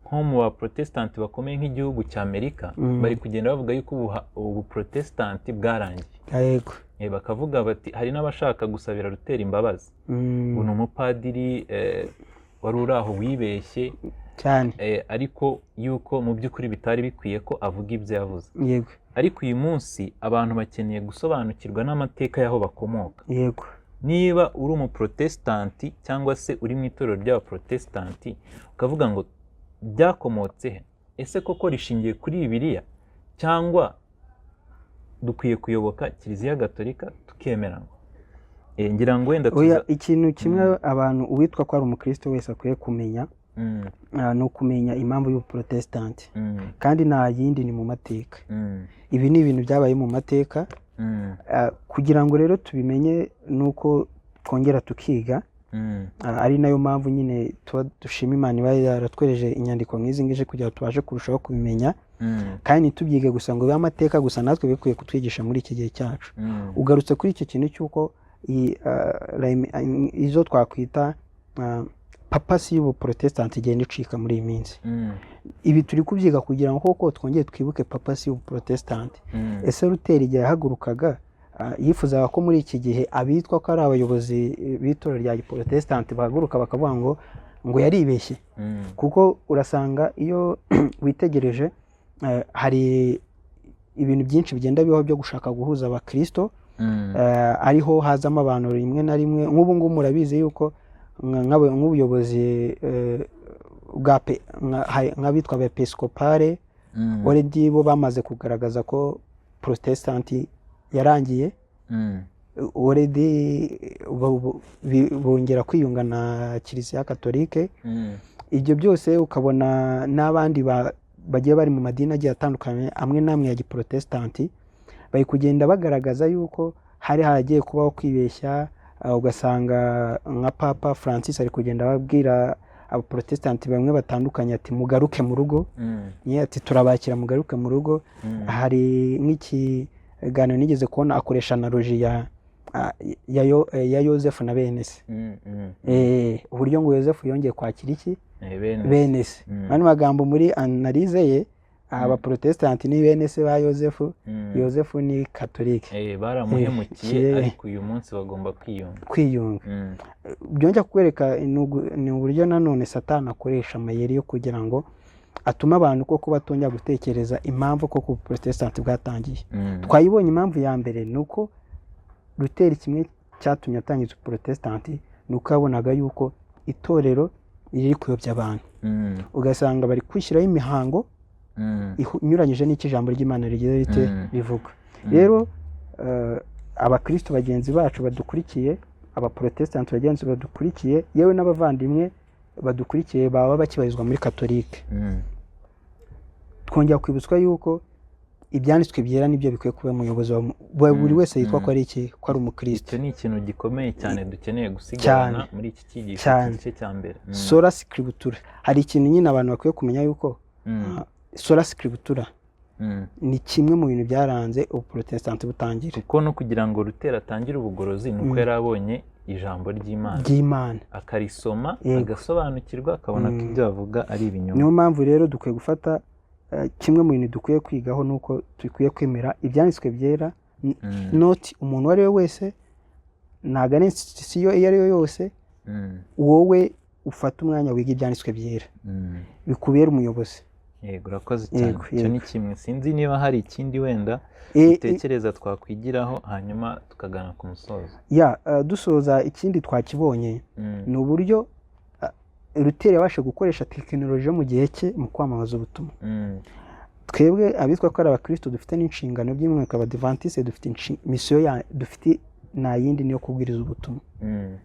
Speaker 1: nko mu baprotestanti bakomeye nk'igihugu cya Amerika, bari kugenda bavuga yuko ubuprotestanti bwarangiye.
Speaker 2: Yego.
Speaker 1: Bakavuga bati hari n'abashaka gusabira Luteri imbabazi. Ubu ni umupadiri wari uri aho wibeshye
Speaker 2: cyane,
Speaker 1: ariko yuko mu by'ukuri bitari bikwiye ko avuga ibyo yavuze.
Speaker 2: Yego.
Speaker 1: Ariko uyu munsi abantu bakeneye gusobanukirwa n'amateka y'aho bakomoka.
Speaker 2: Yego.
Speaker 1: Niba uri umuprotestanti cyangwa se uri mu itorero ry'abaprotestanti, ukavuga ngo byakomotse he? Ese koko rishingiye kuri Bibiliya, cyangwa dukwiye kuyoboka Kiliziya Gatolika tukemerana? Ngira ngo wenda
Speaker 2: ikintu kimwe abantu uwitwa ko ari umukristo wese akwiye kumenya, ni ukumenya impamvu y'ubuprotestanti, kandi nta yindi, ni mu mateka. Ibi ni ibintu byabaye mu mateka. Kugira ngo rero tubimenye nuko twongera tukiga, ari nayo mpamvu nyine tuba dushima Imana iba yaratwereje inyandiko nk'izi ngije kugira ngo tubashe kurushaho kubimenya, kandi ntitubyige gusa ngo bibe amateka gusa, natwe bikwiye kutwigisha muri iki gihe cyacu. Ugarutse kuri icyo kintu cy'uko izo twakwita papasi y'ubuprotestanti igenda icika muri iyi minsi. Ibi turi kubyiga kugira ngo koko twongere twibuke papasi y'ubuprotestanti. Ese Luteri igihe yahagurukaga yifuzaga ko muri iki gihe abitwa ko ari abayobozi b'itorero rya giprotestanti bahaguruka bakavuga ngo yaribeshye? Kuko urasanga iyo witegereje hari ibintu byinshi bigenda bibaho byo gushaka guhuza abakristo, ariho hazamo abantu rimwe na rimwe. Nk'ubu ngubu murabizi yuko nk'ubuyobozi nk'abitwa abepiskopale already bo bamaze kugaragaza ko protestanti yarangiye. already bongera kwiyunga na kiliziya katolike. Ibyo byose ukabona n'abandi bagiye bari mu madini agiye atandukanye amwe n'amwe ya giprotestanti bari kugenda bagaragaza yuko hari haragiye kubaho kwibeshya. Ugasanga nka Papa Francis ari kugenda ababwira abaprotestanti bamwe batandukanye ati mugaruke mu rugo, ati turabakira mugaruke mu rugo. Hari nk'ikiganiro nigeze kubona akoresha analogy ya Yosefu na bene se, uburyo ngo Yosefu yongeye kwakira iki bene se. Ano magambo muri analize ye abaprotestanti ni bene se ba Yosefu, Yosefu ni katolike,
Speaker 1: baramuhemukiye ariko uyu munsi bagomba kwiyunga.
Speaker 2: Byongera kukwereka ni uburyo nanone Satani akoresha amayeri yo kugira ngo atuma abantu koko batongera gutekereza impamvu koko ubuprotestanti bwatangiye. Twayibonye impamvu ya mbere ni uko Luteri kimwe cyatumye atangiza ubuprotestanti ni uko yabonaga yuko itorero riri kuyobya abantu, ugasanga bari kwishyiraho imihango inyuranyije n'icyo ijambo ry'Imana rigize rite rivuga. Rero abakristo bagenzi bacu badukurikiye, abaprotestanti bagenzi badukurikiye, yewe n'abavandimwe badukurikiye baba bakibarizwa muri katolike, twongera kwibutswa yuko ibyanditswe byera nibyo bikwiye kuba umuyobozi wa buri wese yitwa ko ari iki, ko ari umukristo.
Speaker 1: Icyo ni ikintu gikomeye cyane dukeneye gusigarana muri iki cyigisho cy'igice cya mbere.
Speaker 2: Sola Scriptura, hari ikintu nyine abantu bakwiye kumenya yuko Sola Scriptura ni kimwe mu bintu byaranze ubuprotestanti butangira.
Speaker 1: Kuko no kugira ngo Luteri atangire ubugorozi nuko yari abonye ijambo ry'Imana akarisoma agasobanukirwa akabona ko ibyo bavuga ari ibinyoma.
Speaker 2: Niyo mpamvu rero dukwiye gufata kimwe mu bintu dukwiye kwigaho nuko dukwiye kwemera ibyanditswe byera, not umuntu uwo ari we wese, ntago ari institution iyo ari yo yose, wowe ufata umwanya wiga ibyanditswe byera bikubera umuyobozi.
Speaker 1: Yego, urakoze cyane. Icyo ni kimwe. Sinzi niba hari ikindi wenda utekereza twakwigiraho hanyuma tukagana ku musozo.
Speaker 2: Dusoza, ikindi twakibonye ni uburyo Luteri yabasha gukoresha tekinoloji yo mu gihe cye mu kwamamaza ubutumwa. Twebwe abitwa ko ari abakristo dufite n'inshingano by'umwuka abadivantiste, dufite misiyo dufite nta yindi niyo kubwiriza ubutumwa.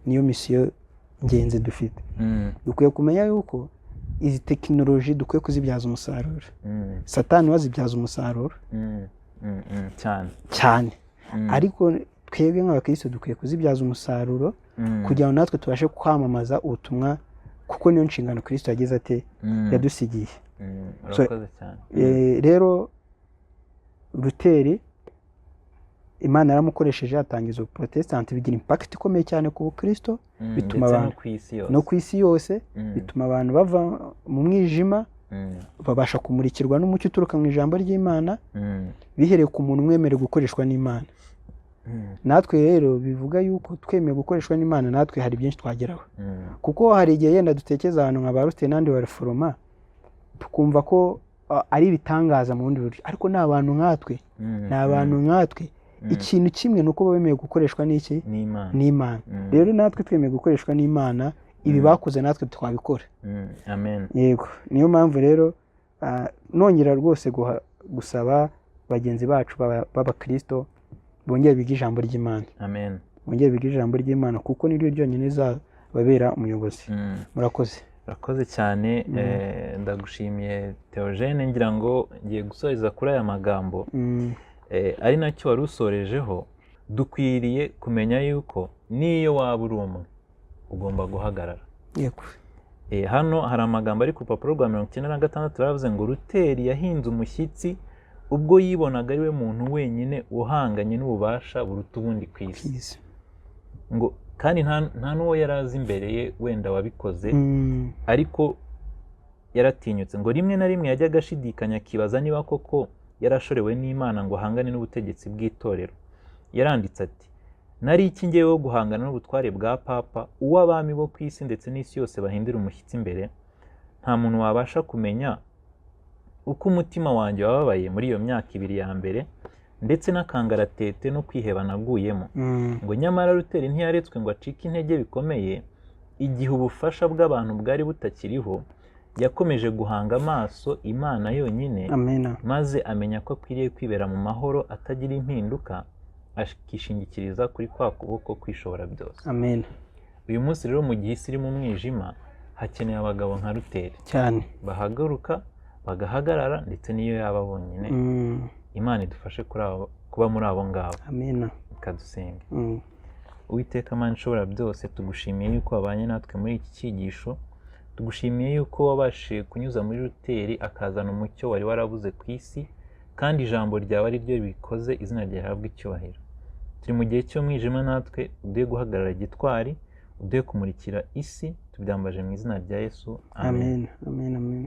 Speaker 2: Niyo misiyo ngenzi dufite. Dukwiye kumenya yuko izi tekinoloji dukwiye kuzibyaza umusaruro. Satani wazibyaza umusaruro cyane, ariko twebwe nk'abakristo dukwiye kuzibyaza umusaruro kugira ngo natwe tubashe kwamamaza ubutumwa, kuko niyo nshingano Kristo yagize ate yadusigiye. Rero Luteri Imana yaramukoresheje atangiza ubuprotestanti, bigira impact ikomeye cyane ku bukristo, bituma abantu no ku isi yose, bituma abantu bava mu mwijima babasha kumurikirwa n'umucyo uturuka mu ijambo ry'Imana, bihereye ku muntu umwemerera gukoreshwa n'Imana. Natwe rero bivuga yuko twemeye gukoreshwa n'Imana, natwe hari byinshi twageraho, kuko hari igihe yenda dutekereza abantu nka ba Luteri n'andi bareforoma tukumva ko ari ibitangaza mu bundi buryo, ariko ni abantu nkatwe, ikintu kimwe nuko bemeye gukoreshwa n'iki n'Imana. Rero natwe twemeye gukoreshwa n'Imana, ibi bakoze natwe twabikora.
Speaker 1: Amen.
Speaker 2: Yego, niyo mpamvu rero nongera rwose gusaba bagenzi bacu b'abakristo bongere biga ijambo ry'Imana.
Speaker 1: Amen.
Speaker 2: Bongere biga ijambo ry'Imana kuko niryo ryonyine rizababera umuyobozi. Murakoze.
Speaker 1: Urakoze cyane. Ndagushimiye Theogene, ngira ngo ngiye gusoreza kuri aya magambo, ari nacyo wari usorejeho. Dukwiriye kumenya yuko niyo waba uri umwe ugomba guhagarara.
Speaker 2: Yego.
Speaker 1: Hano hari amagambo ari ku rupapuro rwa 96 baravuze ngo Luteri yahinze umushyitsi ubwo yibonaga ari we muntu wenyine uhanganye n'ububasha buruta ubundi ku isi. Ngo kandi nta n'uwo yarazi imbere ye wenda wabikoze, ariko yaratinyutse. Ngo rimwe na rimwe yajyaga ashidikanya akibaza niba koko yarashorewe n'Imana ngo ahangane n'ubutegetsi bw'itorero. Yaranditse ati, nari iki ngewe wo guhangana n'ubutware bwa Papa, uw'abami bo ku isi ndetse n'isi yose bahindira umushyitsi imbere? Nta muntu wabasha kumenya uko umutima wanjye wababaye muri iyo myaka 2 ya mbere, ndetse n'akangaratete no kwiheba naguyemo. Ngo nyamara Luteri ntiyaretswe ngo acike intege bikomeye. Igihe ubufasha bw'abantu bwari butakiriho, yakomeje guhanga amaso Imana yonyine.
Speaker 2: Amen.
Speaker 1: Maze amenya ko akwiriye kwibera mu mahoro atagira impinduka, akishingikiriza kuri kwa kuboko kwishobora byose.
Speaker 2: amen
Speaker 1: Uyu munsi rero mu gihe isi iri mu mwijima hakeneye abagabo nka Luteri
Speaker 2: cyane
Speaker 1: bahaguruka bagahagarara ndetse n'iyo yaba bonyine. Imana idufashe kuba muri abo ngabo.
Speaker 2: amen
Speaker 1: Ikadusenge. Uwiteka Mana ishobora byose, tugushimiye yuko wabanye natwe muri iki cyigisho. Tugushimiye yuko wabashije kunyuza muri Luteri akazana umucyo wari warabuze ku isi, kandi ijambo ryawe ari ryo bikoze, izina ryawe rihabwe icyubahiro. Turi mu gihe cy'umwijima, natwe uduhe guhagarara gitwari, uduhe kumurikira isi, tubyambaje mu izina rya Yesu.
Speaker 2: amen amen amen